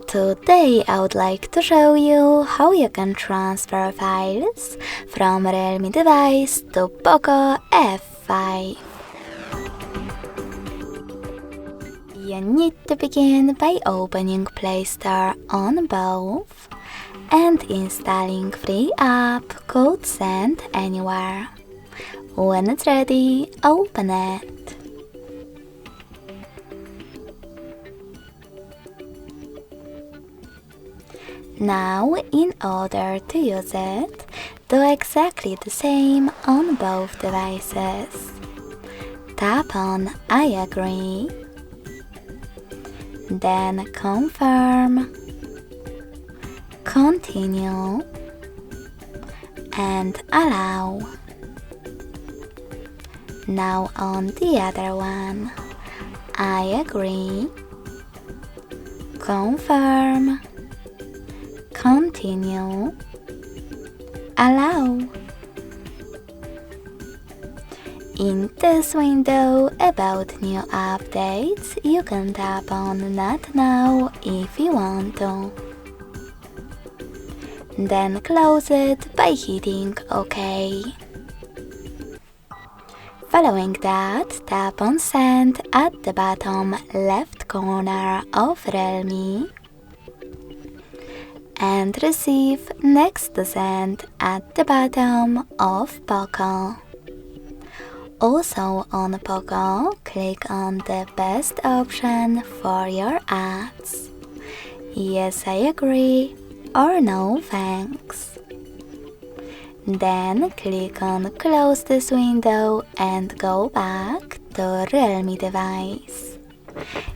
Today I would like to show you how you can transfer files from REALME device to POCO F5. You need to begin by opening Play Store on both and installing free app called Send Anywhere. When it's ready, open it. Now, in order to use it, do exactly the same on both devices. Tap on I agree, then confirm, continue, and allow. Now on the other one, I agree, confirm, continue, allow. In this window about new updates, you can tap on Not Now if you want to. Then close it by hitting OK. Following that, tap on Send at the bottom left corner of REALME and receive next to Send at the bottom of POCO. Also on POCO, click on the best option for your ads. Yes, I agree, or no thanks. Then click on Close this window and go back to REALME device.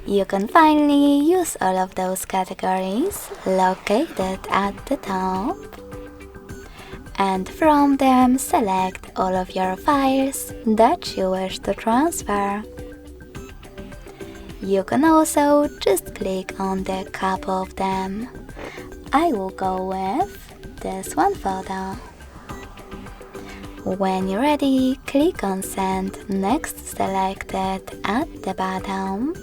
You can finally use all of those categories located at the top, and from them select all of your files that you wish to transfer. You can also just click on the couple of them. I will go with this one photo. When you're ready, click on Send next selected at the bottom.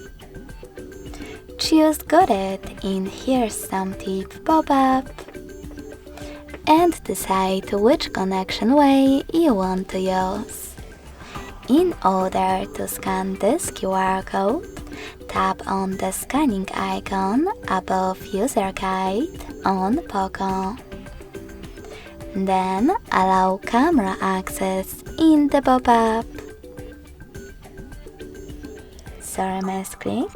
Choose Got It in Here's Some Tip pop-up and decide which connection way you want to use. In order to scan this QR code, tap on the scanning icon above User Guide on POCO. Then allow camera access in the pop-up. Sorry, misclick.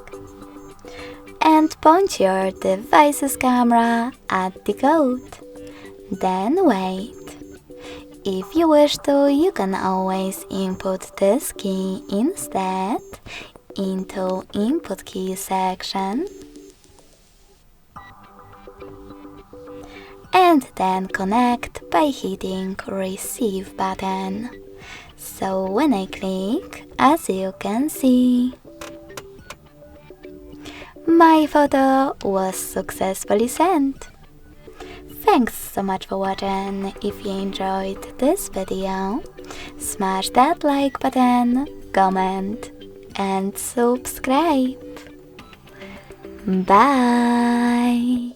And point your device's camera at the code. Then wait. If you wish to, you can always input this key instead into Input Key section. And then connect by hitting Receive button. So when I click, as you can see, my photo was successfully sent. Thanks so much for watching. If you enjoyed this video, smash that like button, comment, and subscribe. Bye!